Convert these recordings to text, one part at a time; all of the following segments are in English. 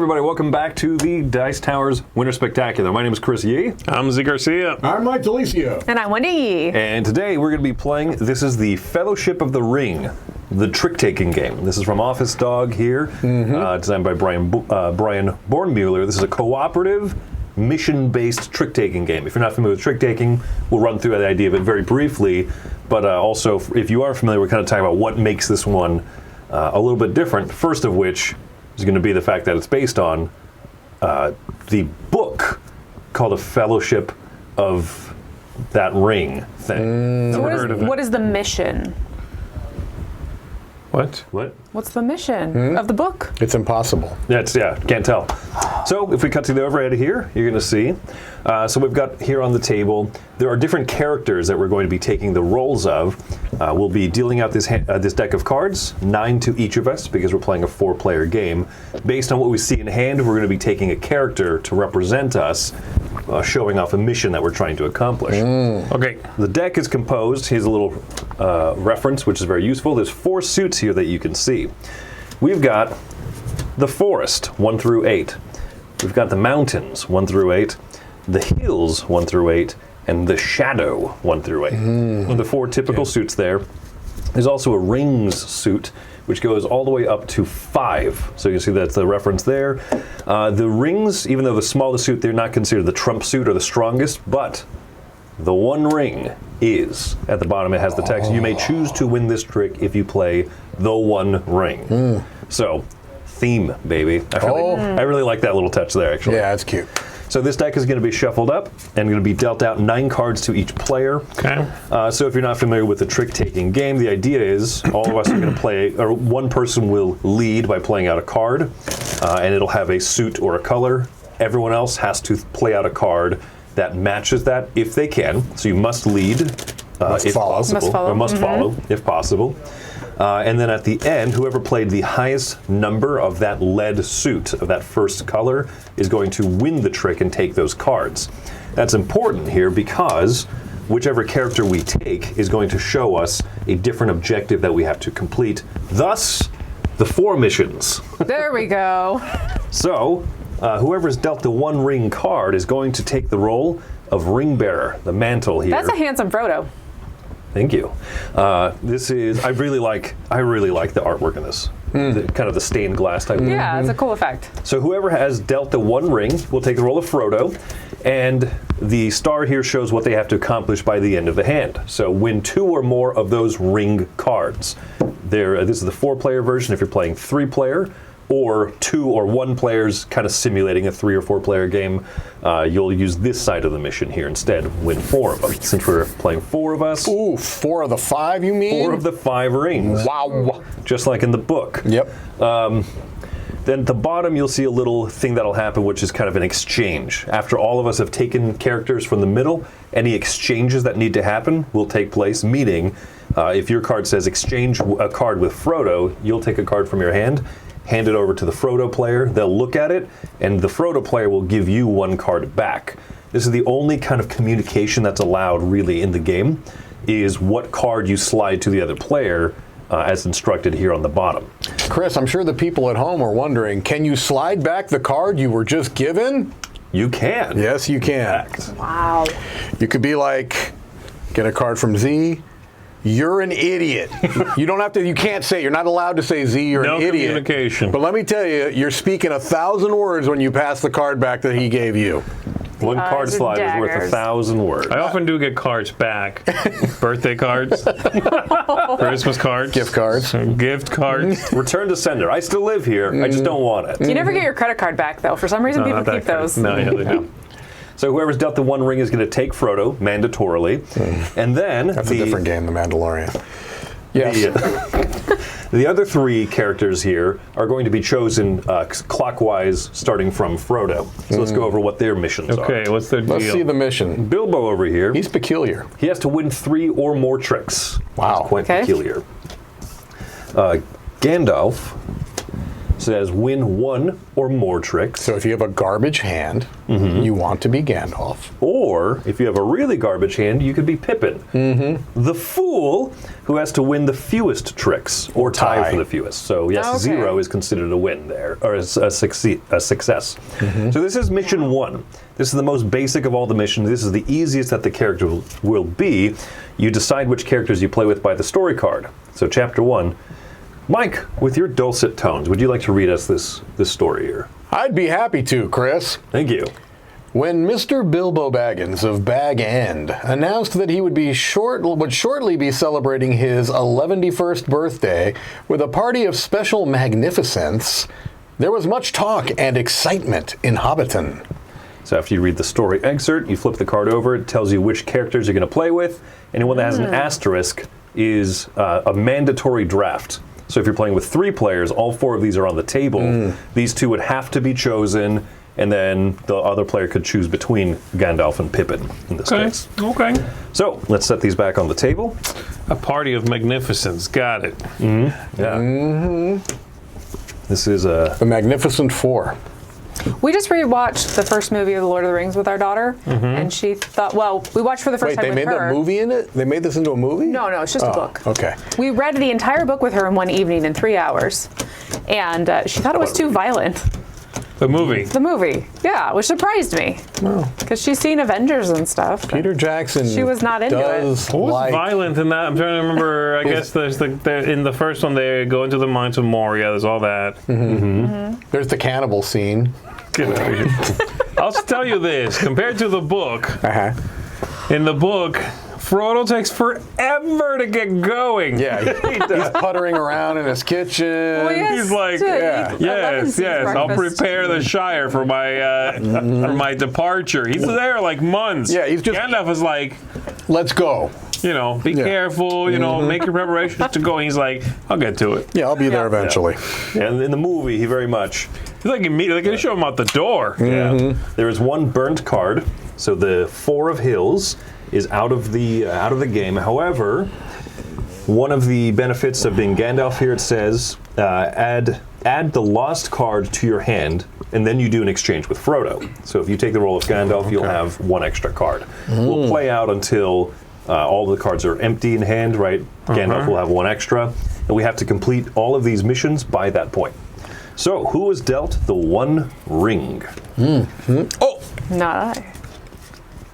everybody. Welcome back to the Dice Towers Winter Spectacular. My name is Chris Yee. I'm Z Garcia. I'm Mike Delicio. And I'm Wendy Yee. And today we're going to be playing, this is the Fellowship of the Ring, the trick-taking game. This is from Office Dog here, designed by Brian Bornmueller. This is a cooperative, mission-based trick-taking game. If you're not familiar with trick-taking, we'll run through the idea of it very briefly. But also, if you are familiar, we're kind of talking about what makes this one a little bit different. First of which is going to be the fact that it's based on the book called A Fellowship of that Ring thing. So what is the mission? What? What's the mission of the book? It's impossible. Yeah, can't tell. So if we cut to the overhead here, you're going to see. So we've got here on the table, there are different characters that we're going to be taking the roles of. We'll be dealing out this deck of cards, 9 to each of us, because we're playing a 4-player game. Based on what we see in hand, we're going to be taking a character to represent us, showing off a mission that we're trying to accomplish. Okay. The deck is composed, here's a little reference, which is very useful. There's 4 suits here that you can see. We've got the forest, 1 through 8. We've got the mountains, 1 through 8. The hills, 1 through 8. And the shadow, 1 through 8. The 4 typical suits there. There's also a rings suit, which goes all the way up to 5. So you see that's the reference there. The rings, even though the smallest suit, they're not considered the trump suit or the strongest, but the one ring is. At the bottom it has the text. You may choose to win this trick if you play the one ring. So, theme, baby. I really like that little touch there, actually. Yeah, it's cute. So this deck is going to be shuffled up and going to be dealt out 9 cards to each player. Okay. So if you're not familiar with the trick-taking game, the idea is all of us are going to play, or one person will lead by playing out a card, and it'll have a suit or a color. Everyone else has to play out a card that matches that if they can. So you must lead if possible, or must follow if possible. And then at the end, whoever played the highest number of that lead suit, of that first color, is going to win the trick and take those cards. That's important here because whichever character we take is going to show us a different objective that we have to complete. Thus, the 4 missions. There we go. So, whoever's dealt the one ring card is going to take the role of ring bearer, the mantle here. That's a handsome Frodo. Thank you. This is, I really like the artwork in this. Kind of the stained glass type. Yeah, it's a cool effect. So whoever has dealt the one ring will take the role of Frodo, and the star here shows what they have to accomplish by the end of the hand. So win 2 or more of those ring cards. This is the 4-player version if you're playing 3-player, or 2 or 1 players kind of simulating a 3 or 4-player game. You'll use this side of the mission here instead. Win 4 of them. Since we're playing 4 of us. Ooh, 4 of the 5, you mean? 4 of the 5 rings. Wow. Just like in the book. Yep. Then at the bottom, you'll see a little thing that'll happen, which is kind of an exchange. After all of us have taken characters from the middle, any exchanges that need to happen will take place, meaning if your card says exchange a card with Frodo, you'll take a card from your hand, hand it over to the Frodo player, they'll look at it, and the Frodo player will give you 1 card back. This is the only kind of communication that's allowed really in the game, is what card you slide to the other player, as instructed here on the bottom. Chris, I'm sure the people at home are wondering, can you slide back the card you were just given? You can. Yes, you can. Wow. You could be like, get a card from Z. You're an idiot. You don't have to. You can't say. You're not allowed to say Z. You're an idiot. No communication. But let me tell you, you're speaking 1,000 words when you pass the card back that he gave you. 1 card slide is worth 1,000 words. I often do get cards back. Birthday cards, Christmas cards, Gift cards. Gift cards. Return to sender. I still live here. I just don't want it. You never get your credit card back, though. For some reason, people keep those. No, yeah, they do. So whoever's dealt the one ring is going to take Frodo, mandatorily. And then That's a different game, The Mandalorian. Yes. The other 3 characters here are going to be chosen clockwise, starting from Frodo. So let's go over what their missions are. Okay, what's the deal? Let's see the mission. Bilbo over here, He's peculiar. he has to win 3 or more tricks. Wow. It's quite Okay. peculiar. Gandalf says win one or more tricks. So if you have a garbage hand, you want to be Gandalf. Or if you have a really garbage hand, you could be Pippin. The fool who has to win the fewest tricks or tie tie. for the fewest. So yes, Okay. 0 is considered a win there, or a success. So this is mission 1. This is the most basic of all the missions. This is the easiest that the character will be. You decide which characters you play with by the story card. So chapter 1. Mike, with your dulcet tones, would you like to read us this story here? I'd be happy to, Chris. Thank you. When Mr. Bilbo Baggins of Bag End announced that he would shortly be celebrating his 11st birthday with a party of special magnificence, there was much talk and excitement in Hobbiton. So after you read the story excerpt, you flip the card over. It tells you which characters you're going to play with. Anyone that has an asterisk is a mandatory draft. So if you're playing with 3 players, all 4 of these are on the table. These 2 would have to be chosen, and then the other player could choose between Gandalf and Pippin in this case. Okay. So let's set these back on the table. A party of magnificence. Got it. Yeah. This is a... The Magnificent Four. We just rewatched the first movie of The Lord of the Rings with our daughter, and she thought, well, we watched for the first Wait, time they with made her. that movie in it? They made this into a movie? No, it's just a book. Okay. We read the entire book with her in one evening in 3 hours, and she thought it was too violent. The movie. The movie, yeah, which surprised me, because she's seen Avengers and stuff. Peter Jackson She was not into it. does What was like... violent in that? I'm trying to remember. I guess there's in the first one they go into the mines of Moria. There's all that. There's the cannibal scene. Get out of here. I'll tell you this: compared to the book, Uh-huh. in the book, Frodo takes forever to get going. Yeah, he's puttering around in his kitchen. Well, yes, He's like, to yeah. eat Yes, 11 yes. I'll breakfast. prepare the Shire for my for my departure. He's there like months. Yeah, he's just- Gandalf is like, Let's go. be careful. Make your preparations to go. And he's like, I'll get to it. Yeah, I'll be there eventually. And in the movie, he very much... He's like immediately going to show him out the door. Yeah. There is one burnt card, so the 4 of Hills is out of the game. However, one of the benefits of being Gandalf here, it says, add the lost card to your hand, and then you do an exchange with Frodo. So if you take the role of Gandalf, you'll have 1 extra card. We'll play out until all the cards are empty in hand, right? Gandalf will have 1 extra, and we have to complete all of these missions by that point. So, who was dealt the 1 ring? Oh, Not I.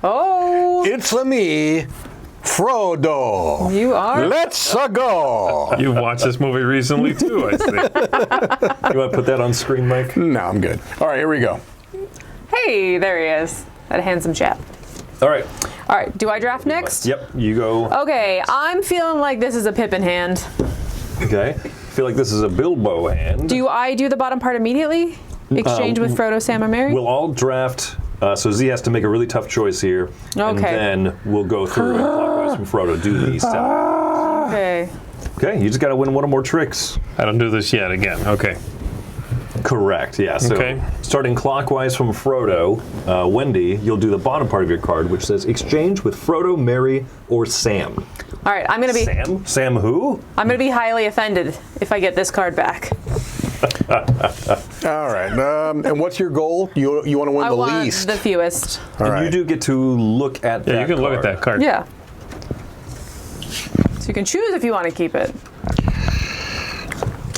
Oh, it's a me, Frodo. you are. Let's go. You've watched this movie recently too, I think. You want to put that on screen, Mike? No, I'm good. All right, here we go. Hey, there he is. That handsome chap. All right. All right, do I draft next? Yep, you go. Okay, I'm feeling like this is a Pippin hand. Okay. I feel like this is a Bilbo hand. Do I do the bottom part immediately? Exchange with Frodo, Sam, and Merry? We'll all draft. So Z has to make a really tough choice here. And Okay. then we'll go through and clockwise from Frodo. Do these 7. Okay. Okay, you just got to win 1 or more tricks. I don't do this yet again. Okay. Correct, yeah. So Okay. starting clockwise from Frodo, Wendy, you'll do the bottom part of your card, which says exchange with Frodo, Merry, or Sam. All right, I'm Sam who? gonna be highly offended if I get this card back. All right. And what's your goal? You want to win I the want least. the fewest. All And right. you do get to look at that Yeah, you can look at that card. Yeah. So you can choose if you want to keep it.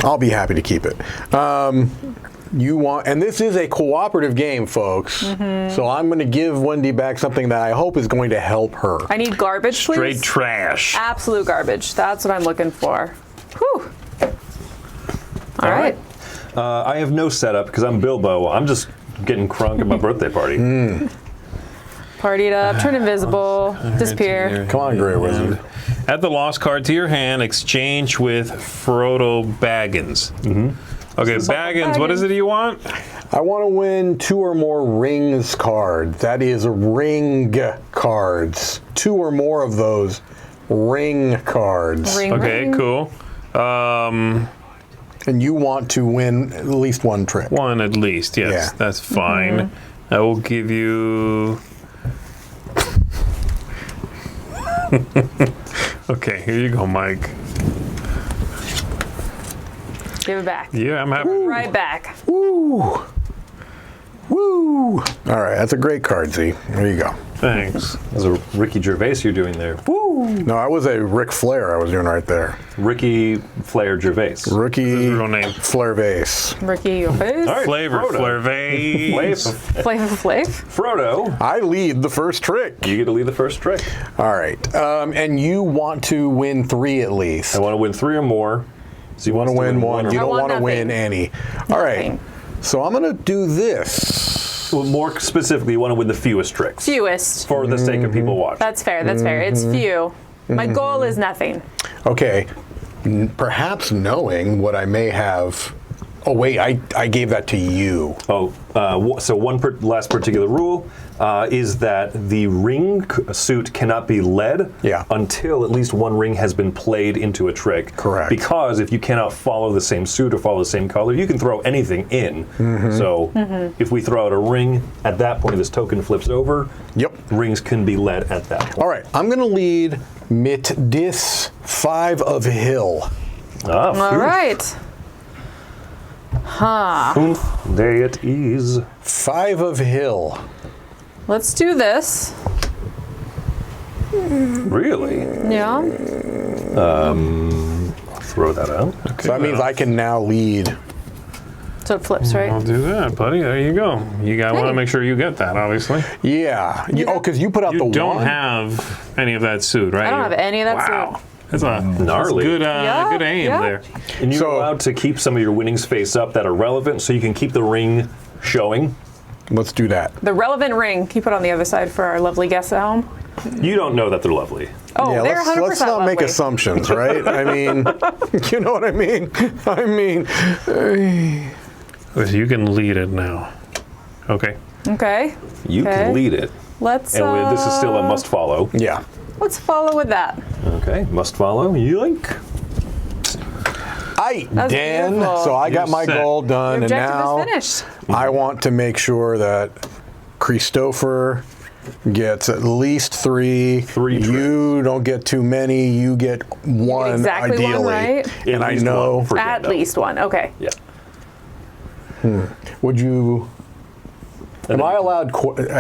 I'll be happy to keep it. And this is a cooperative game, folks. So I'm going to give Wendy back something that I hope is going to help her. I need garbage, please. Straight trash. Absolute garbage. That's what I'm looking for. Whew. All right. I have no setup because I'm Bilbo. I'm just getting crunk at my birthday party. Party it up, turn invisible, disappear. Come on, Grey Wizard. Add the lost card to your hand. Exchange with Frodo Baggins. Okay, Baggins, what is it you want? I want to win 2 or more rings card. That is ring cards. 2 or more of those ring cards. Ring, Okay, ring. cool. And you want to win at least 1 trick. 1 at least, yes. Yeah. That's fine. I will give you... Okay, here you go, Mike. Give it back. Yeah, I'm happy. Right back. Woo! Woo! All right, that's a great card, Z. There you go. Thanks. There's a Ricky Gervais you're doing there. Woo! No, I was a Ric Flair I was doing right there. Ricky Flair Gervais. Ricky his real name. Flair Vase. Ricky, your face. All right, Flavor, Frodo. Flair Flavor Flav. Frodo, I lead the first trick. you get to lead the first trick. All right, and you want to win 3 at least. I want to win 3 or more. So You want to win 1. or You more. don't want want to win nothing. any. All right, Nothing. so I'm going to do this. Well, more specifically, you want to win the fewest tricks. Fewest. For the sake of people watching. That's fair. That's fair. It's few. My goal is nothing. Okay, perhaps knowing what I may have. Oh wait, I gave that to you. Oh, so last particular rule is that the ring suit cannot be led until at least one ring has been played into a trick. Correct. Because if you cannot follow the same suit or follow the same color, you can throw anything in. So if we throw out a ring, at that point this token flips over. Yep. Rings can be led at that point. All right, I'm going to lead mit dis 5 of hill. Ah, All right. Huh. there it is. 5 of hill. Let's do this. Really? Yeah. Throw that out. So that means I can now lead. So it flips, I'll right? do that, buddy. There you go. You got want to Hey. make sure you get that, obviously. Yeah. Because you put out You the don't 1. have any of that suit, right? I don't have any of that wow. suit. That's a Gnarly. good, Yeah, good aim yeah. there. And you're So- allowed to keep some of your winnings face up that are relevant, so you can keep the ring showing. Let's do that. The relevant ring. Keep it on the other side for our lovely guests at home. You don't know that they're lovely. Oh, Yeah, they're 100% let's not make lovely. assumptions, right? I mean, you know what I mean? I mean, You can lead it now. Okay. Okay. You Okay. can lead it. Let's. And this is still a must follow. yeah. Let's follow with that. Okay, must follow. Yoink. That's Dan. beautiful. So I got You're my set. goal done, Your and objective now is finished. I want to make sure that Christopher gets at least 3. 3 You don't get too many. You get 1 exactly one, ideally. right? And At I least know. one for At Gandalf. least one. Okay. Yeah. Would you? Am I allowed?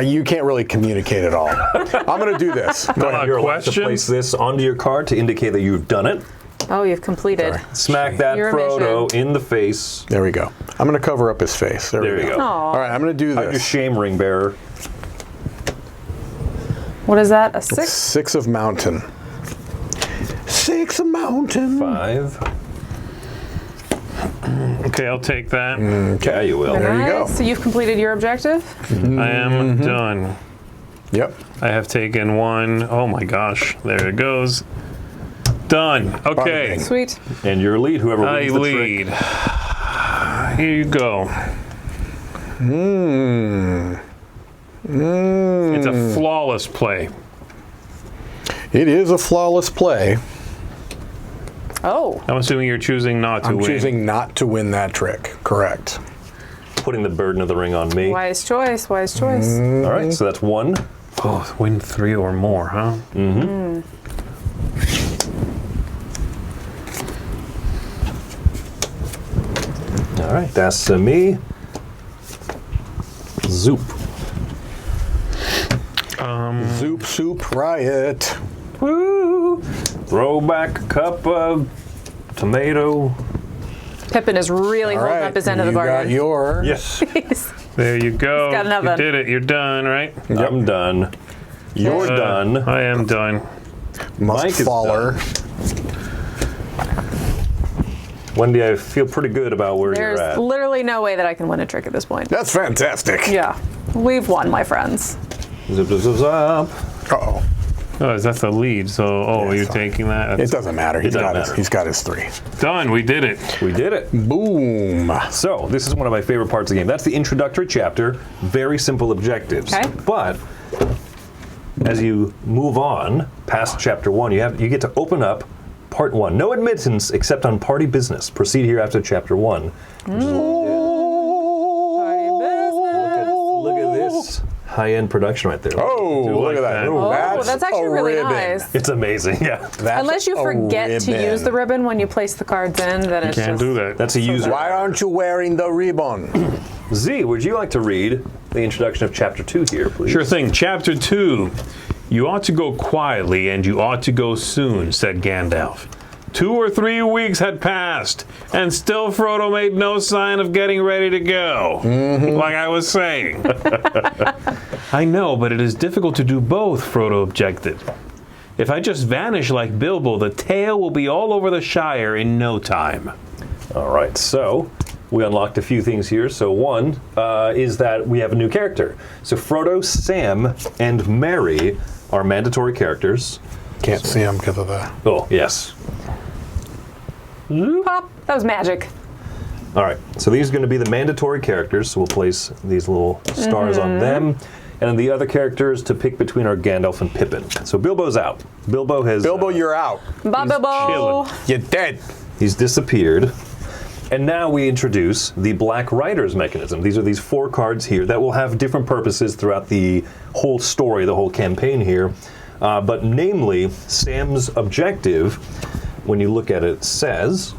You can't really communicate at all. I'm going to do this. Go ahead. You're allowed to question? place this onto your card to indicate that you've done it. Oh, you've completed. Smack that Your Frodo mission. in the face. There we go. I'm going to cover up his face. There There we you go. Aw. All right, I'm going to do How's your this. shame, ring bearer? What is that? A 6? 6 of mountain. 6 of mountain. 5. Okay, I'll take that. Yeah, you will. There you go. So you've completed your objective? I am done. Yep. I have taken 1. Oh my gosh. There it goes. Done. Okay. bing. Sweet. And your lead, whoever I wins the lead. trick. Here you go. It's a flawless play. It is a flawless play. Oh. I'm assuming you're choosing not to I'm win. choosing not to win that trick. Correct. Putting the burden of the ring on me. Wise choice. Wise choice. All right, so that's 1. Oh, win 3 or more, huh? All right, that's me. Zoop. Zoop soup riot. Woo! Throwback cup of tomato. Pippin is really All holding right. up his end of the you got bargain. your. Yes. There you go. got an You oven. did it. You're done, right? I'm done. You're done. I am done. Must Mike is faller. Wendy, I feel pretty good about where There's you're at. literally no way that I can win a trick at this point. That's fantastic. Yeah. We've won, my friends. Zip, zip, zip, zip. Uh-oh. Oh, is that the lead? So, Yeah, you're fine. taking that? It That's doesn't matter. He's doesn't got his. matter. He's got his 3. done. We did it. We did it. Boom. So, this is one of my favorite parts of the game. That's the introductory chapter. Very simple objectives. Okay. But as you move on past chapter 1, you get to open up part 1. No admittance except on party business. Proceed here after chapter 1. Which is what we did. Party business. Look at this high-end production right there. Oh, do look like at that. that. Ooh, Oh, that's actually a really ribbon. nice. It's amazing, yeah. That's Unless you a forget to ribbon. use the ribbon when you place the cards in, then it's Can't just... do that. That's a user. Why aren't you wearing the ribbon? Z, would you like to read the introduction of Chapter 2 here, please? Sure thing. Chapter 2. You ought to go quietly, and you ought to go soon, said Gandalf. 2 or 3 weeks had passed, and still Frodo made no sign of getting ready to go. Like I was saying. I know, but it is difficult to do both, Frodo objected. If I just vanish like Bilbo, the tale will be all over the Shire in no time. All right, so we unlocked a few things here. So one is that we have a new character. So Frodo, Sam, and Merry are mandatory characters. Can't see him because of the... Oh, yes. Pop. That was magic. All right, so these are going to be the mandatory characters. So we'll place these little stars on them. And then the other characters to pick between are Gandalf and Pippin. So Bilbo's out. Bilbo has... Bilbo, you're out. Bye, Bilbo. chilling. You're dead. He's disappeared. And now we introduce the Black Riders mechanism. These are these 4 cards here that will have different purposes throughout the whole story, the whole campaign here. But namely, Sam's objective, when you look at it, says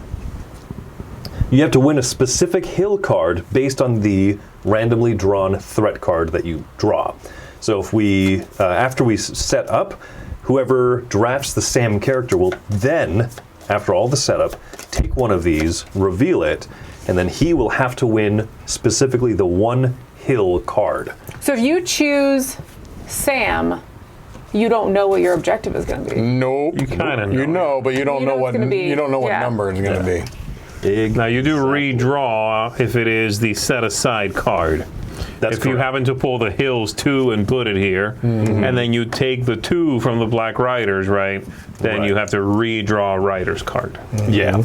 you have to win a specific hill card based on the randomly drawn threat card that you draw. So if we, after we set up, whoever drafts the Sam character will then, after all the setup, take one of these, reveal it, and then he will have to win specifically the 1 hill card. So if you choose Sam, you don't know what your objective is going to be. Nope. You kind of know. You know, but you don't You know know what it's gonna be- you don't know what yeah. number it's going to be. Now you do redraw if it is the set aside card. That's if you correct. happen to pull the hills 2 and put it here, and then you take the 2 from the Black Riders, right? Then you Right. have to redraw a Rider's card. Yeah.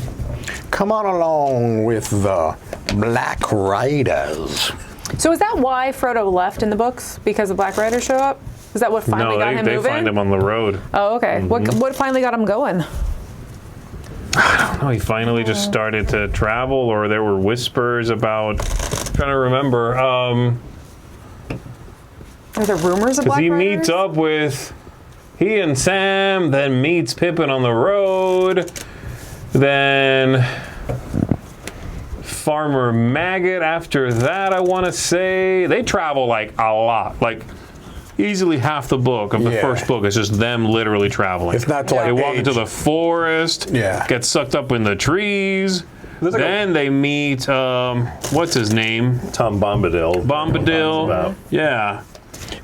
Come on along with the Black Riders. So is that why Frodo left in the books? Because the Black Riders show up? Is that what finally No, got him they moving? find him on the road. Oh, okay. What finally got him going? Oh, he finally just started to travel, or there were whispers about. I'm trying to remember. Are there rumors of Because Black he Riders? meets up with. He and Sam then meets Pippin on the road. Then Farmer Maggot after that, I want to say. They travel like a lot. Like easily half the book of the Yeah. first book is just them literally traveling. It's not till They like walk into the forest, Yeah. get sucked up in the trees. There's like Then they meet, what's his name? Tom Bombadil. Bombadil. About. Yeah.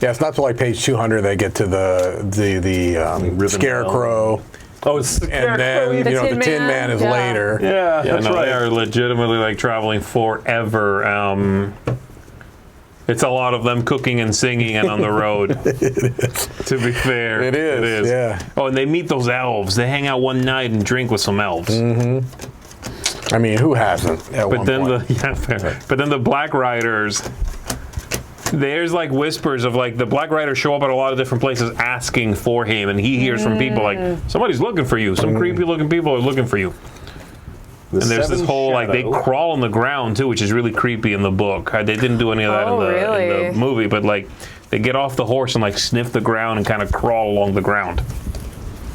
Yeah, it's not till like page 200 they get to the Rivendell. Scarecrow. Oh, it's the And then, The you know, Tin the Tin Man. Man is Yeah. later. Yeah, Yeah, that's no, right. they are legitimately like traveling forever. It's a lot of them cooking and singing and on the road. To be fair, It is, yeah. Oh, and they meet those elves. They hang out one night and drink with some elves. I mean, who hasn't at But one then point? but then the Black Riders. There's like whispers of like the Black Riders show up at a lot of different places asking for him, and he hears from people like somebody's looking for you. Some creepy looking people are looking for you. The And there's this Seven whole like they Shadow. crawl on the ground too, which is really creepy in the book. They didn't do any of that Oh, in really? the movie, but like they get off the horse and like sniff the ground and kind of crawl along the ground.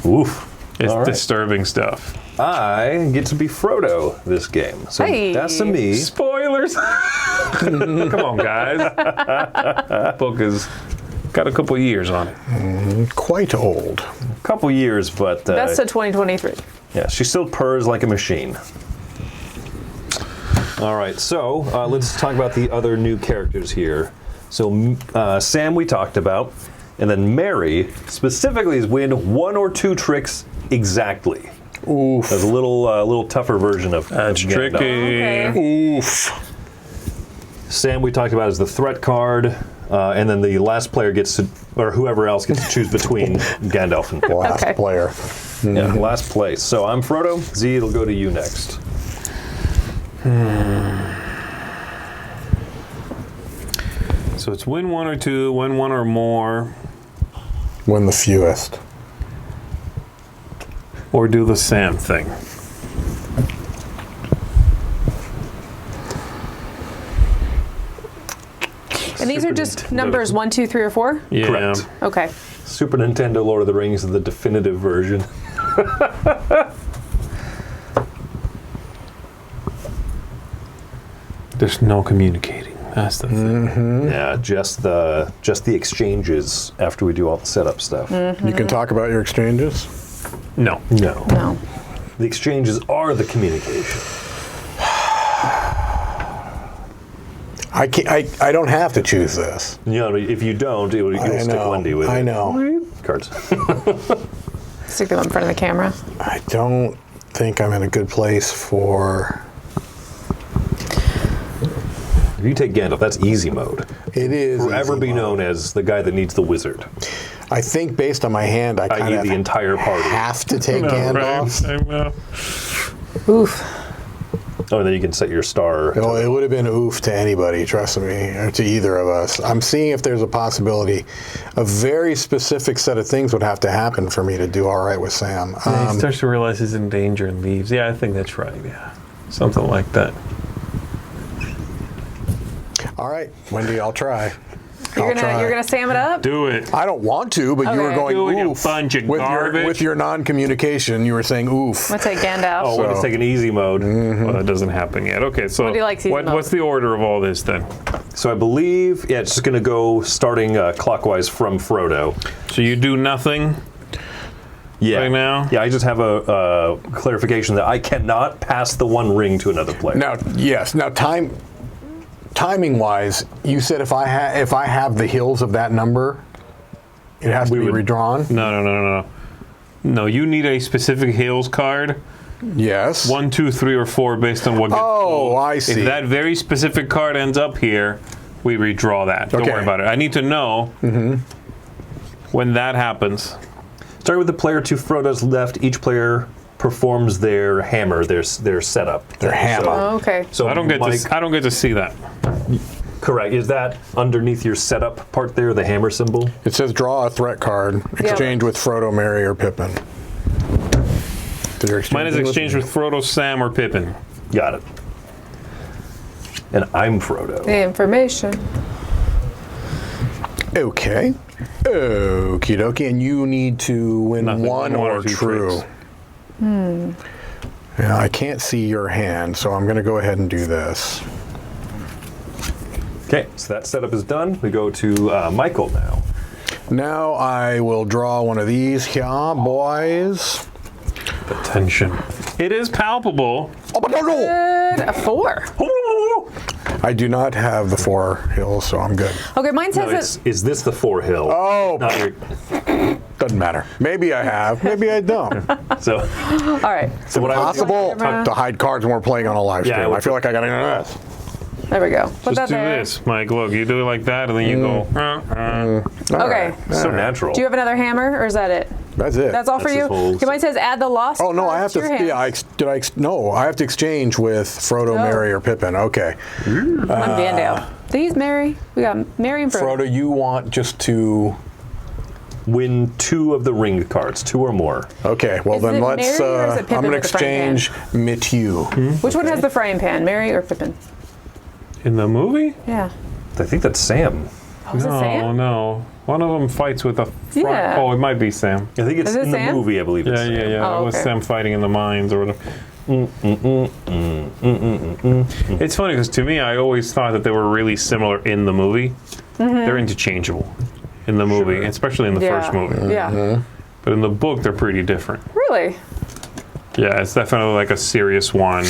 Oof. It's All right. disturbing stuff. I get to be Frodo this game. So Hey. that's to me. Spoilers! Come on, guys. Book has got a couple years on it. Quite old. A couple years, but That's to 2023. yeah, she still purrs like a machine. All right, so let's talk about the other new characters here. So Sam we talked about, and then Merry specifically is win 1 or 2 tricks exactly. Oof. There's a little tougher version of That's of Gandalf. tricky. Okay. Oof. Sam we talked about is the threat card, and then the last player gets to, or whoever else gets to choose between Gandalf and Pippin. Last Okay. player. Yeah, last place. So I'm Frodo. Z, it'll go to you next. So it's win 1 or 2, win 1 or more, Win the fewest. or do the Sam thing. And these are just numbers 1, 2, 3, or 4? Yeah. Correct. Okay. Super Nintendo Lord of the Rings is the definitive version. There's no communicating. That's the thing. Yeah, just the exchanges after we do all the setup stuff. You can talk about your exchanges. No. No. No. The exchanges are the communication. I can't. I don't have to choose this. You know, if you don't, you'll stick Wendy with it. I know. Cards. Stick them in front of the camera. I don't think I'm in a good place for. If you take Gandalf, that's easy mode. It is Forever easy be mode. known as the guy that needs the wizard, I think based on my hand, I kind i.e. of the entire party. have to take Gandalf. Right? I know. Oof. Oh, and then you can set your star. Well, it would have been oof to anybody, trust me, or to either of us. I'm seeing if there's a possibility. A very specific set of things would have to happen for me to do all right with Sam. He starts to realize he's in danger and leaves. Yeah, I think that's right. Yeah. Something like that. All right, Wendy, I'll try. You're I'll try. gonna Sam it up? Do it. I don't want to, but you were Okay. going Do it, you oof. bunch of with garbage. with your non-communication, you were saying oof. I'm gonna take Gandalf. Oh, we're just taking easy mode. Well, that doesn't happen yet. Okay, so What do you like, season mode? what's the order of all this then? So I believe, yeah, it's just going to go starting clockwise from Frodo. So you do nothing Yeah. right now? Yeah, I just have a clarification that I cannot pass the one ring to another player. Now, yes. Now, timing-wise, you said if I have the hills of that number, it has to be redrawn. No. No, you need a specific Hales card. Yes. 1, 2, 3, or 4 based on what gets pulled. I see. If that very specific card ends up here, we redraw that. Don't Okay. worry about it. I need to know when that happens. Starting with the player to Frodo's left, each player performs their hammer, their setup. Their hammer. Oh, okay. So I don't get Mike, to. I don't get to see that. correct. Is that underneath your setup part there, the hammer symbol? It says draw a threat card, exchange with Frodo, Merry, or Pippin. So you're Mine is exchanging exchanged with Frodo, Sam, or Pippin. Got it. And I'm Frodo. The information. Okay. Okie dokie. And you need to win Nothing. one or two true. tricks. Yeah, I can't see your hand, so I'm going to go ahead and do this. Okay, so that setup is done. We go to Michael now. Now I will draw one of these here, boys. The tension. It is palpable. Good. A 4. I do not have the 4 hills, so I'm good. Okay, mine No, says is this the 4 hill? Oh, Not your- doesn't matter. Maybe I have, maybe I don't. so, it. All right. so what I would Possible Camera. to hide cards when we're playing on a live Yeah, stream. I would- I feel like I got to know this. There we go. Put Just that do there. this, Mike. Look, you do it like that, and then you go. Okay. so natural. Do you have another hammer, or is that it? That's it. That's all for That's you? his whole- Okay, mine says add the lost Oh no, I cards have to. your hand. Yeah, no, I have to exchange with Frodo, No. Merry, or Pippin. Okay, I'm Gandalf. These Mary. We got Mary and Frodo. Frodo, you want just to? Win 2 of the ring cards, 2 or more. Okay, well Is then it let's. Merry or is it Pippin I'm gonna with the frying exchange mit you. Which one has the frying pan, Mary or Pippin? In the movie? Yeah. I think that's Sam. Oh, is it Sam? No. One of them fights with a. Yeah. Oh, it might be Sam. I think it's Is it in the Sam? movie, I believe it's Yeah. Sam. That was okay. Sam fighting in the mines or whatever. It's funny because to me, I always thought that they were really similar in the movie. They're interchangeable in the movie, especially in the first movie. Yeah. But in the book, they're pretty different. Really? Yeah, it's definitely like a serious one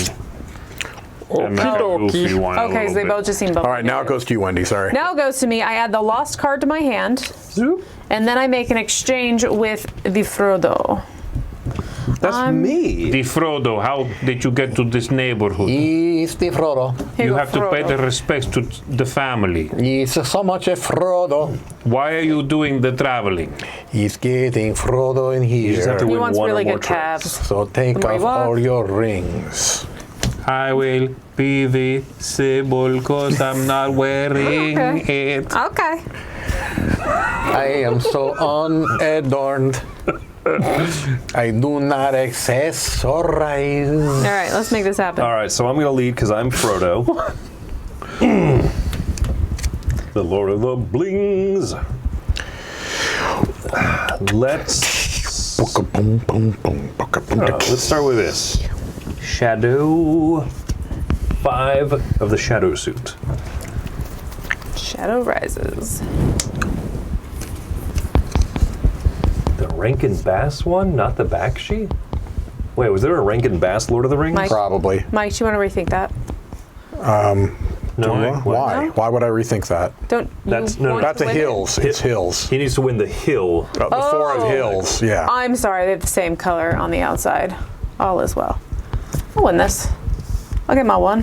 and like a goofy one. a Okay, little so they bit. both just seem both. All right, now it goes to you, Wendy. Sorry. Now it goes to me. I add the lost card to my hand, and then I make an exchange with the Frodo. That's me. The Frodo, how did you get to this neighborhood? It's the Frodo. Here You go have to pay Frodo. the respects to the family. It's so much a Frodo. Why are you doing the traveling? He's getting Frodo in You just have to here. He win wants one really or more good tricks. calves. So take Wait, off what? all your rings. I will be visible because I'm not wearing it. Okay. I am so unadorned. I do not accessorize. All right, let's make this happen. All right, so I'm going to lead because I'm Frodo. The Lord of the Blings. Let's start with this. Shadow 5 of the Shadow suit. Shadow rises. The Rankin Bass one, not the Bakshi? Wait, was there a Rankin Bass Lord of the Rings? Mike. Probably. Mike, do you want to rethink that? No. Why? No? Why would I rethink that? Don't. That's- you no, want That's to a win it? hills. It's hills. He needs to win the hill. The four of hills. Yeah. I'm sorry, they have the same color on the outside. All is well. I'll win this. I'll get my one.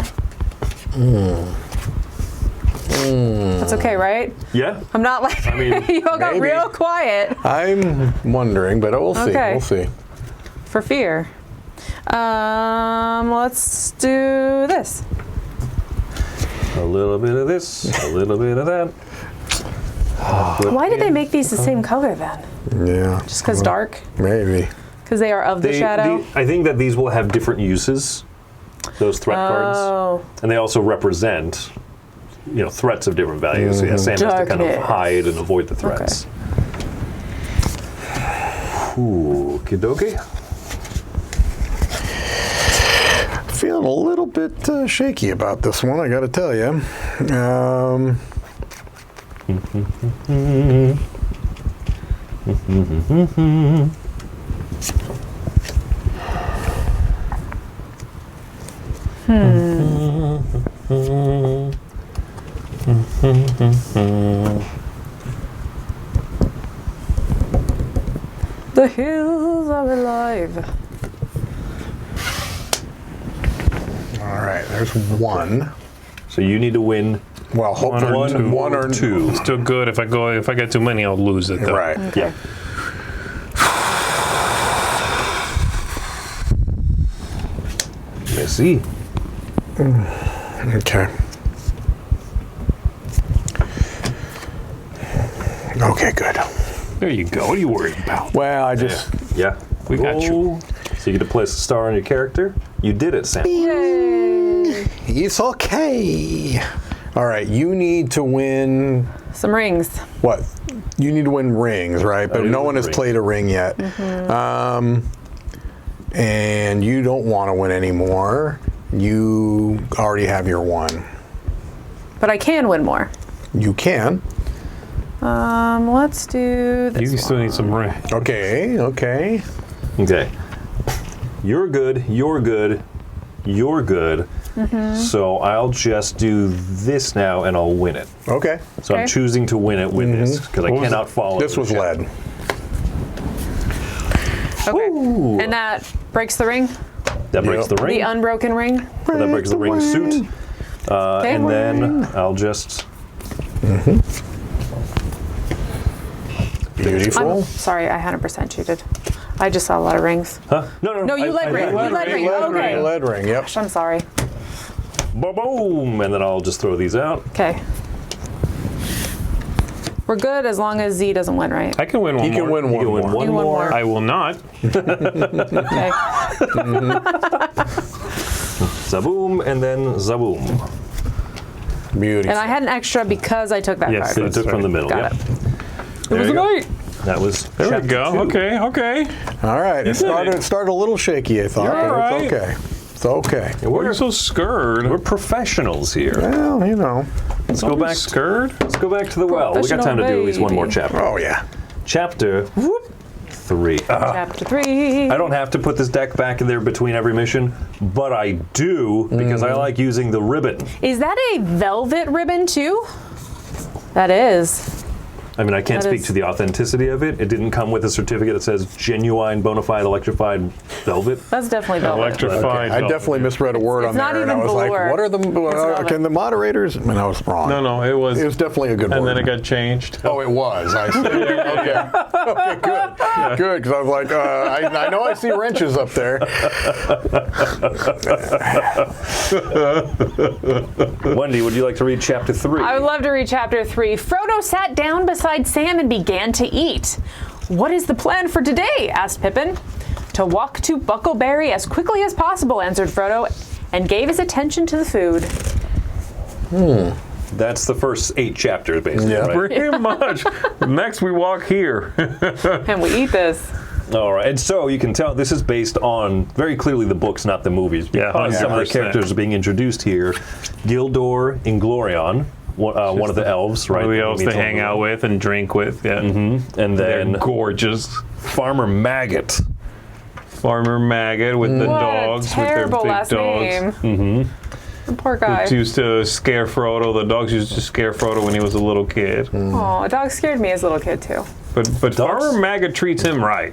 That's okay, right? Yeah? I'm not like, I mean, you all got maybe. real quiet I'm wondering, but we'll see. Okay. We'll see. for fear. Let's do this. A little bit of this, a little bit of that. Why did they make these the same color then? Yeah. Just because dark? Maybe. Because they are of the shadow? I think that these will have different uses, those threat cards. Oh. And they also represent, threats of different values. So yeah, Sam has to kind of Darkness. hide and avoid the threats. Ooh, kidoki. Feeling a little bit shaky about this one, I gotta tell you. The hills are alive. All right, there's one. So you need to win. Well, hopefully one or two. It's still good. If I get too many, I'll lose it. Though. Right. Okay. Yeah. Let's see. Okay. Okay, good. There you go. What are you worried about? Well, I just Yeah. We got you. Roll. So you get to place a star on your character. You did it, Sam. Yay. it's okay. All right, you need to win Some rings. what? You need to win rings, right? But do no win one has rings. played a ring yet. And you don't want to win anymore. You already have your one. But I can win more. You can. Let's do this You still one. need some ring. Okay, okay. Okay. You're good. You're good. You're good. So I'll just do this now and I'll win it. Okay. So I'm Okay. choosing to win it with this because I What was cannot follow. This the was shadow. lead. Okay. Ooh. And that breaks the ring? That breaks Yep. the ring. The unbroken ring? That breaks the ring suit. Okay. And then I'll just. Beautiful. I'm sorry, I 100% cheated. I just saw a lot of rings. Huh? No, No, you led ring. You led ring. Okay. Lead ring, yep. I'm sorry. Boom! And then I'll just throw these out. Okay. We're good as long as Z doesn't win, right? I can win one He can more. win You one can win more. one You won more. more. I will not. Okay. Zaboom, and then zaboom. Beautiful. And I had an extra because I took that Yes, So card. you took from the middle. Got Yep. it. There was you a go. night. That was. There we chapter go. 2. Okay, okay. All right. It did started, it. started a little shaky, I thought, You're but all right. it's okay. It's okay. Yeah, Why are you we're, so scared? we're professionals here. Well, you know. Let's go back. Scared? Let's go back to the well. We got time to do at least one more chapter. Oh, yeah. Chapter 3. Chapter 3. I don't have to put this deck back in there between every mission, but I do because I like using the ribbon. Is that a velvet ribbon too? That is. I mean, I can't That speak is- to the authenticity of it. It didn't come with a certificate that says genuine, bona fide, electrified velvet. That's definitely velvet. Electrified. I definitely misread a word on not there, and I even was like, velour. what are the, velvet. can the moderators? And I was wrong. No, it was. It was definitely a good and word. then it got changed. Oh, it was. I see. Okay. Okay, good. Good, because I was like, I know I see wrenches up there. Wendy, would you like to read chapter 3? I would love to read chapter 3. Frodo sat down beside Sam and began to eat. What is the plan for today? Asked Pippin. To walk to Buckleberry as quickly as possible, answered Frodo, and gave his attention to the food. That's the first 8 chapters, basically. Yeah. Right? Pretty much. Next, we walk here. And we eat this. All right, and so you can tell this is based on very clearly the books, not the movies. Yeah, Because some of the 100%. characters are being introduced here. Gildor Inglorion, one of the elves, right? One of the that we elves meet to on hang the out road. with and drink with. Yeah. And They're then gorgeous. Farmer Maggot. Farmer Maggot with the What dogs, a terrible with their big last dogs. name. The poor guy. Which used to scare Frodo. The dogs used to scare Frodo when he was a little kid. Oh, a dog scared me as a little kid too. But Farmer Maggot treats him right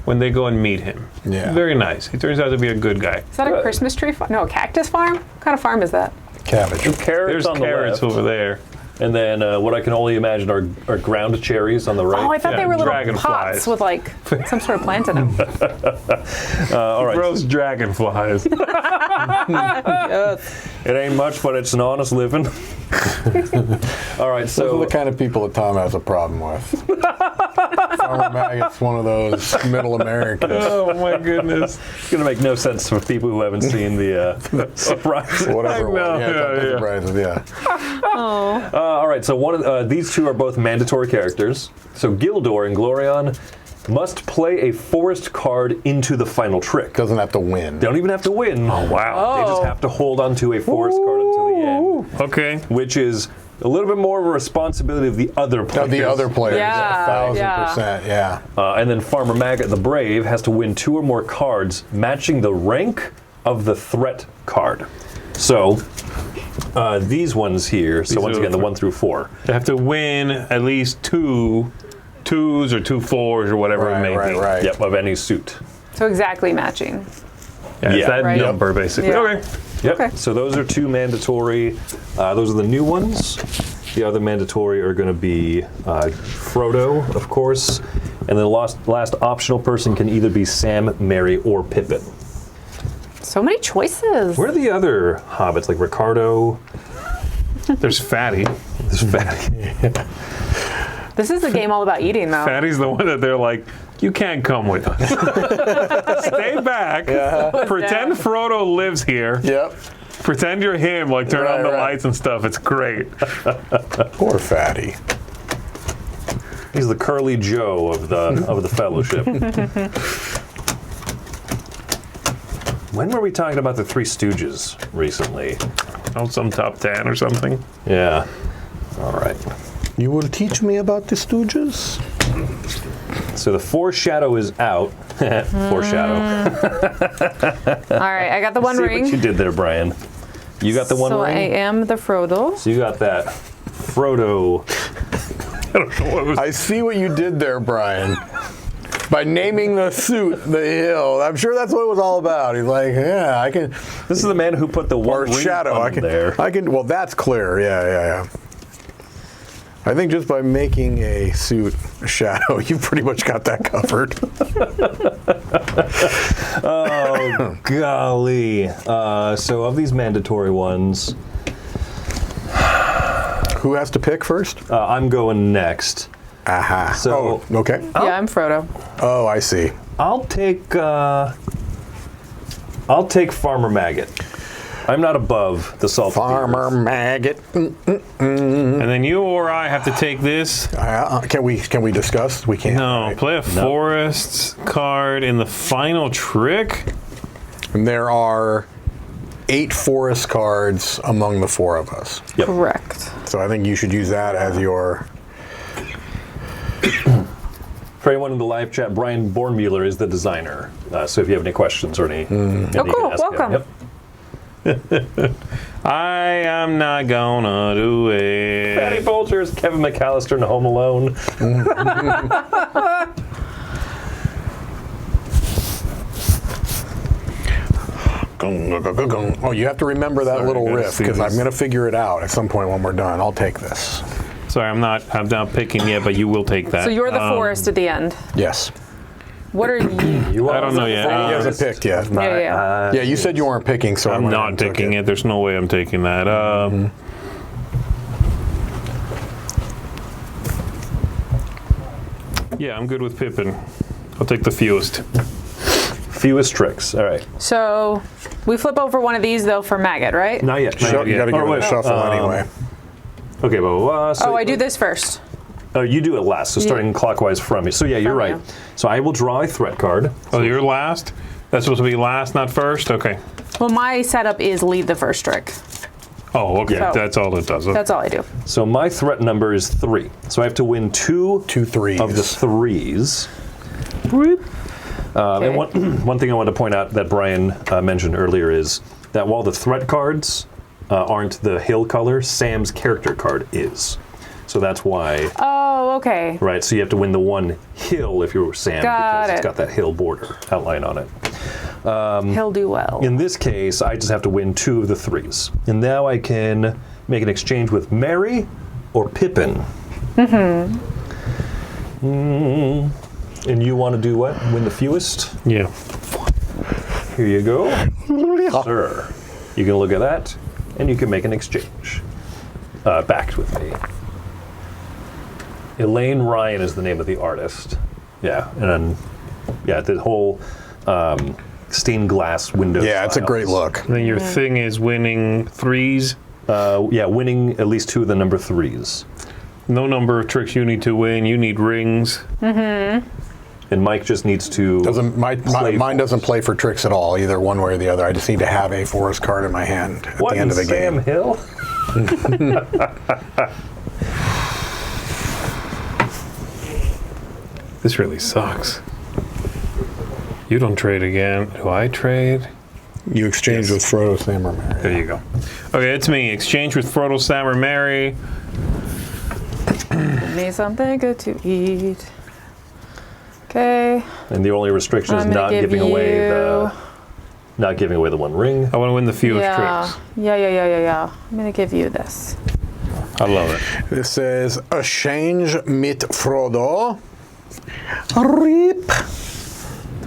when they go and meet him. Yeah. Very nice. He turns out to be a good guy. Is that a Christmas tree farm? No, a cactus farm? What kind of farm is that? Cabbage. Carrots There's on carrots the left. over there. And then what I can only imagine are ground cherries on the right. Oh, I thought Yeah, they were little dragonflies. pots with like some sort of plant in them. All right. Gross dragonflies. It ain't much, but it's an honest living. All right, Those are so the kind of people that Tom has a problem with. Farmer Maggot's one of those middle Americans. Oh my goodness. it's going to make no sense for people who haven't seen the surprise. Whatever. I know, Yeah, Tom yeah. Surprises, yeah. All right, so one of these two are both mandatory characters. So Gildor and Glorion must play a forest card into the final trick. Doesn't have to win. They don't even have to win. Oh, wow. They just have to hold on to a forest card until the end, Okay. which is a little bit more of a responsibility of the other players. Of the other players, Yeah, 1,000%, yeah. And then Farmer Maggot the Brave has to win 2 or more cards matching the rank of the threat card. So these ones here, so once are again, the the 1 through 4. They have to win at least 2 2s or 2 4s or whatever it may be. Right. Yep, of any suit. So exactly matching. Yeah, it's Yeah. that Right. number basically. Yeah. Okay. Yep. Okay. So those are 2 mandatory. Those are the new ones. The other mandatory are going to be Frodo, of course, and then the last optional person can either be Sam, Merry, or Pippin. So many choices. Where are the other hobbits, like Ricardo? There's Fatty. There's Fatty. This is a game all about eating, though. Fatty's the one that they're like, you can't come with us. Stay back. Pretend Frodo lives here. Yep. Pretend you're him. Like turn on the Right. lights and stuff. It's great. Poor Fatty. He's the Curly Joe of the Fellowship. When were we talking about the Three Stooges recently? Oh, some top 10 or something. Yeah. All right. You will teach me about the Stooges? So the foreshadow is out. Foreshadow. All right, I got the one See ring. what you did there, Brian. You got the one so ring. I am the Frodo. So you got that Frodo. I don't know what was. I see what you did there, Brian. By naming the suit the hill. I'm sure that's what it was all about. He's like, yeah, I can. This is the man who put the one Or ring shadow. on I can. there. I can. Well, that's clear. Yeah. I think just by making a suit a shadow, you pretty much got that covered. Oh, golly. So of these mandatory ones, Who has to pick first? I'm going next. Aha. So- oh, okay. Yeah, I'm Frodo. Oh, I see. I'll take Farmer Maggot. I'm not above the salt. Farmer Maggot. And then you or I have to take this. Can we discuss? We can't. No, right? play a forest card in the final trick. And there are 8 forest cards among the 4 of us. Yep. Correct. So I think you should use that as your. For anyone in the live chat, Brian Bornmueller is the designer. So if you have any questions or any, you Oh, can cool. ask him. Welcome. Yep. I am not gonna do Patty it. Folgers, Kevin McAllister in Home Alone. Oh, you have to remember that Sorry, little I gotta riff see because I'm this. going to figure it out at some point when we're done. I'll take this. Sorry, I'm not picking yet, but you will take that. So you're the forest at the end. Yes. What are you? You I don't know yet. He hasn't picked yet. Yeah. Yeah, you said you weren't picking, so I I'm went ahead not and took picking it. There's no way I'm taking that. Yeah, I'm good with Pippin. I'll take the fewest. Fewest tricks. All right. So we flip over one of these though for Maggot, right? Not yet. You got to give Oh, it wait. a shuffle anyway. Okay, so Oh, I do this first. Oh, you do it last, so starting clockwise from you. So yeah, you're From right. you. So I will draw a threat card. Oh, you're last? That's supposed to be last, not first? Okay. Well, my setup is lead the first trick. Oh, okay. Yeah. That's all it does. That's all I do. So my threat number is 3. So I have to win two threes. of the 3s. And one thing I want to point out that Brian mentioned earlier is that while the threat cards aren't the hill color, Sam's character card is. So that's why, Oh, okay. right? So you have to win the one hill if you're Sam Got because it. it's got that hill border outline on it. He'll do well. In this case, I just have to win 2 of the 3s. And now I can make an exchange with Mary or Pippin. And you want to do what? Win the fewest? Yeah. Here you go. Sir. You can look at that, and you can make an exchange. Backed with me. Elaine Ryan is the name of the artist. Yeah, and then, yeah, the whole stained glass window. Yeah, it's a great look. Then your thing is winning 3s. Yeah, winning at least 2 of the number 3s. No number of tricks you need to win. You need rings. And Mike just needs to. Mine doesn't play for tricks at all, either one way or the other. I just need to have a forest card in my hand at What the end of the Sam game. Hill? This really sucks. You don't trade again. Do I trade? You exchange with Frodo, Sam, or Mary. There you go. Okay, it's me. Exchange with Frodo, Sam, or Mary. Give me something good to eat. Okay. And the only restriction is I'm gonna not give giving away you- the one ring. I want to win the fewest Yeah. tricks. Yeah. I'm gonna give you this. I love it. This says, exchange mit Frodo. Rip.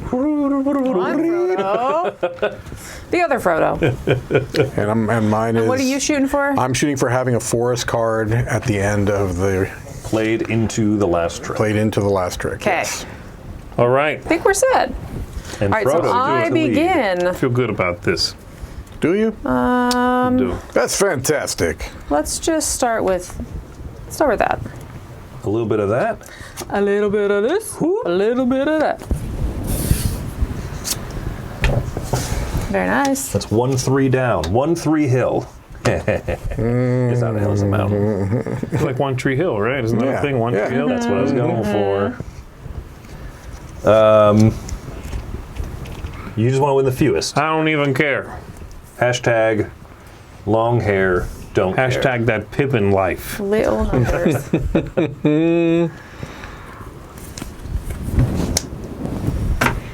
Come on, Frodo. The other Frodo. And mine is. What are you shooting for? I'm shooting for having a forest card at the end of the Played into the last trick. played into the last trick. Okay. Yes. All right. I think we're set. And All right, so Frodo I to lead. begin. Feel good about this. Do you? Do. That's fantastic. Let's just start with that. A little bit of that. A little bit of this. A little bit of that. Very nice. That's 1-3 down. 1-3 hill. It's not a hill, it's a mountain. It's like One Tree Hill, right? Isn't that Yeah. a thing? One Yeah. Tree Hill? That's what I was going for. You just want to win the fewest. I don't even care. Hashtag long hair, don't care. Hashtag that Pippin life. Little numbers.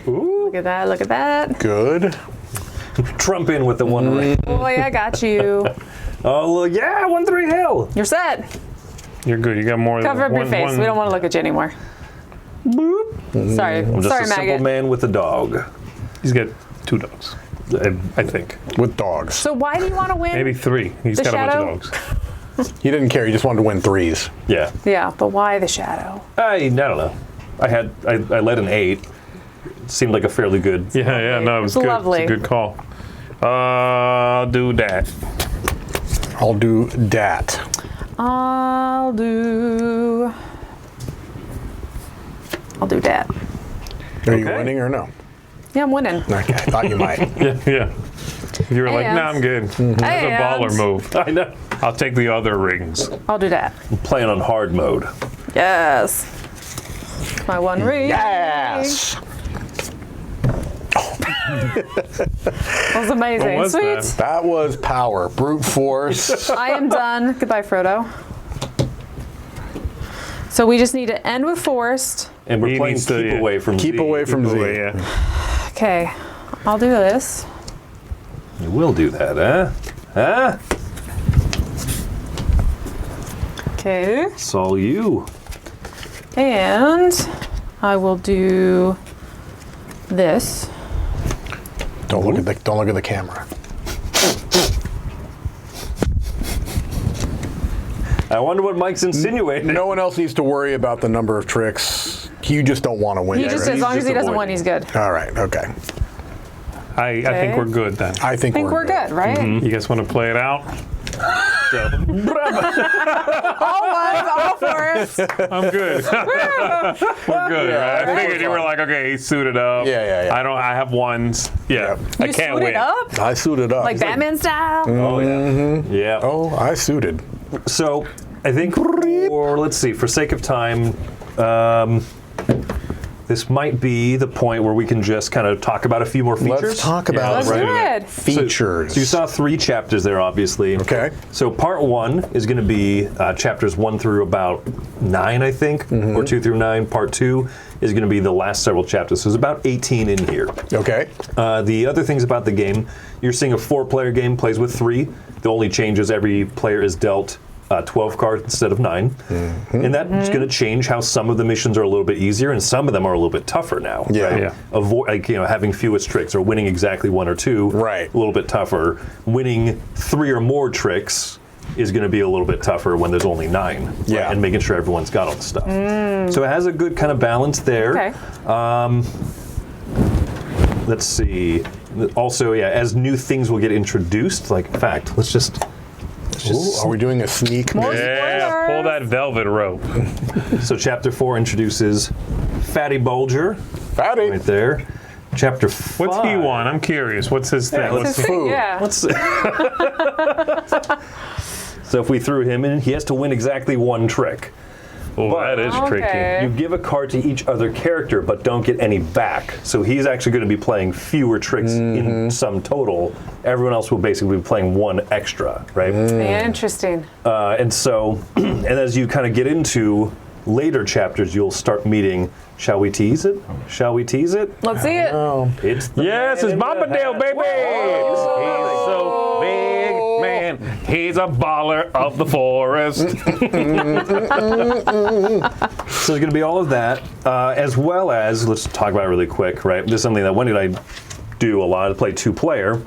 Ooh, Look at that. Look at that. Good. Trump in with the one ring. Boy, I got you. Oh, look, yeah, 1-3 hill. You're set. You're good. You got more Cover than up your face. We don't want to look at you anymore. Sorry. I'm just Sorry, a simple maggot. man with a dog. He's got 2 dogs, I think. With dogs. So why do you want to win? Maybe 3. He's The got shadow? a bunch of dogs. He didn't care. He just wanted to win 3s. Yeah. Yeah, but why the shadow? I don't know. I led an 8. It seemed like a fairly good. Yeah, no, it was It's good. lovely. It's a good call. I'll do that. I'll do that. I'll do that. Are you Okay. winning or no? Yeah, I'm winning. Okay, I thought you might. Yeah. You were like, And- nah, I'm good. That's a And baller move. I know. I'll take the other rings. I'll do that. I'm playing on hard mode. Yes. My one ring. Yes. That was amazing. What was Sweet. that? That was power. Brute force. I am done. Goodbye, Frodo. So we just need to end with Forest. And we're He playing needs to, keep yeah. away from Keep Z. away from Z. Yeah. Okay. I'll do this. You will do that, huh? Huh? Okay. It's all you. And I will do this. Don't look at the camera. I wonder what Mike's insinuating. No one else needs to worry about the number of tricks. You just don't want to win. He just, right. as long He's as he just doesn't win, avoiding. he's good. All right. Okay. I think we're good then. I think I think we're good, right? You guys want to play it out? So All ones, all fours. I'm good. We're good, right? I figured you were like, okay, he's suited up. Yeah. I have ones. Yeah. I You can't suited win. up? I suited up. Like Batman style? Oh, yeah. Yeah. Oh, I suited. So I think, or let's see, for sake of time, this might be the point where we can just kind of talk about a few more features. Let's talk about Let's do it. features. So you saw 3 chapters there, obviously. Okay. So part 1 is going to be chapters 1 through about 9, I think, or 2 through 9. Part 2 is going to be the last several chapters. So there's about 18 in here. Okay. The other things about the game, you're seeing a 4-player game, plays with 3. The only change is every player is dealt 12 cards instead of 9. And that's going to change how some of the missions are a little bit easier and some of them are a little bit tougher now. Yeah. Right? Yeah. Avoid, like, having fewest tricks or winning exactly 1 or 2. Right. A little bit tougher. Winning 3 or more tricks is going to be a little bit tougher when there's only 9. Right? Yeah. And making sure everyone's got all the stuff. So it has a good kind of balance there. Okay. Let's see. Also, yeah, as new things will get introduced, like, in fact, let's just Ooh, are we doing a sneak? More Yeah, spoilers. pull that velvet rope. So chapter 4 introduces Fatty Bulger Fatty. right there. Chapter 5. What's he want? I'm curious. What's his thing? let's His thing, food. yeah. So if we threw him in, he has to win exactly 1 trick. Oh, that is Okay. tricky. You give a card to each other character, but don't get any back. So he's actually going to be playing fewer tricks in sum total. Everyone else will basically be playing 1 extra, right? Interesting. And so, and as you kind of get into later chapters, you'll start meeting. Shall we tease it? Shall we tease it? Let's see it. It's the Yes, man it's in the Bombadil, hat. baby. He's so big, man. He's a baller of the forest. So there's going to be all of that, as well as, let's talk about it really quick, right? This is something that Wendy and I do a lot, to play 2-player.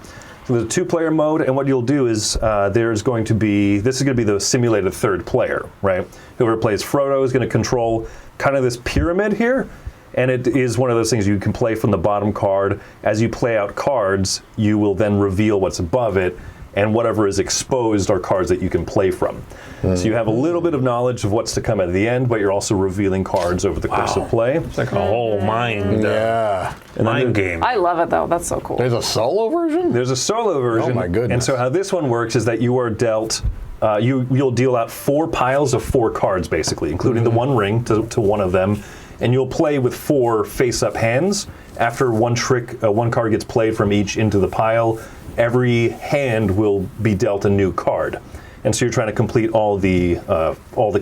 So there's a 2-player mode, and what you'll do is this is going to be the simulated 3rd player, right? Whoever plays Frodo is going to control kind of this pyramid here, and it is one of those things you can play from the bottom card. As you play out cards, you will then reveal what's above it, and whatever is exposed are cards that you can play from. So you have a little bit of knowledge of what's to come at the end, but you're also revealing cards over the course of play. It's like a whole mind game. I love it though. That's so cool. There's a solo version? There's a solo version. Oh my goodness. And so how this one works is that you are dealt, you'll deal out 4 piles of 4 cards basically, including the 1 ring to one of them, and you'll play with 4 face-up hands. After 1 card gets played from each into the pile, every hand will be dealt a new card. And so you're trying to complete all the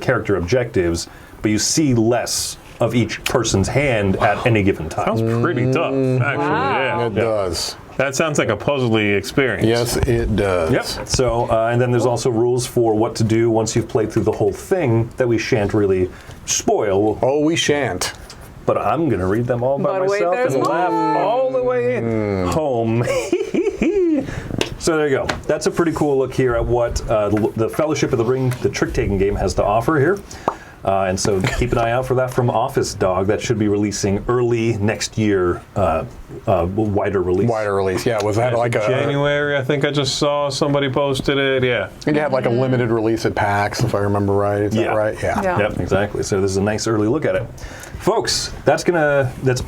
character objectives, but you see less of each person's hand at any given time. Sounds pretty tough, actually. Wow. It does. That sounds like a puzzly experience. Yes, it does. Yep. So, and then there's also rules for what to do once you've played through the whole thing that we shan't really spoil. Oh, we shan't. But I'm going to read them all by But wait, myself there's and laugh more. all the way home. So there you go. That's a pretty cool look here at what the Fellowship of the Ring, the trick-taking game, has to offer here. And so keep an eye out for that from Office Dog. That should be releasing early next year, wider release. Wider release. Yeah, was that like a... January, I think I just saw somebody posted it. Yeah. I think it had like a limited release at PAX, if I remember right. Is that right? Yeah. Yeah. Yep, exactly. So this is a nice early look at it. Folks, that's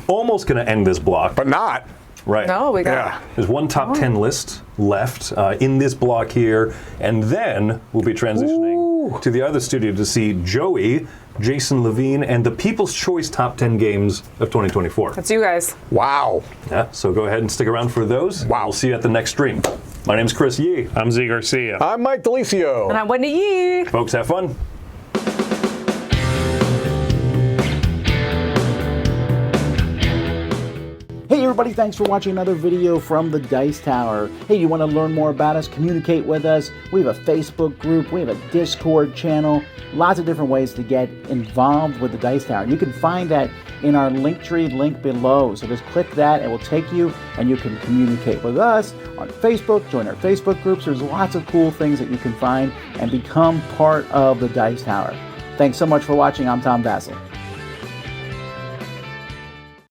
almost gonna end this block. But not. Right. No, we got Yeah. There's one top 10 list left in this block here, and then we'll be transitioning to the other studio to see Joey, Jason Levine, and the People's Choice top 10 games of 2024. That's you guys. Wow. Yeah, so go ahead and stick around for those. Wow. We'll see you at the next stream. My name's Chris Yee. I'm Z Garcia. I'm Mike Delisio. And I'm Wendy Yee. Folks, have fun. Hey everybody, thanks for watching another video from the Dice Tower. Hey, you want to learn more about us, communicate with us? We have a Facebook group, we have a Discord channel, lots of different ways to get involved with the Dice Tower. You can find that in our Linktree link below. So just click that, it will take you and you can communicate with us on Facebook, join our Facebook groups. There's lots of cool things that you can find and become part of the Dice Tower. Thanks so much for watching. I'm Tom Bassel.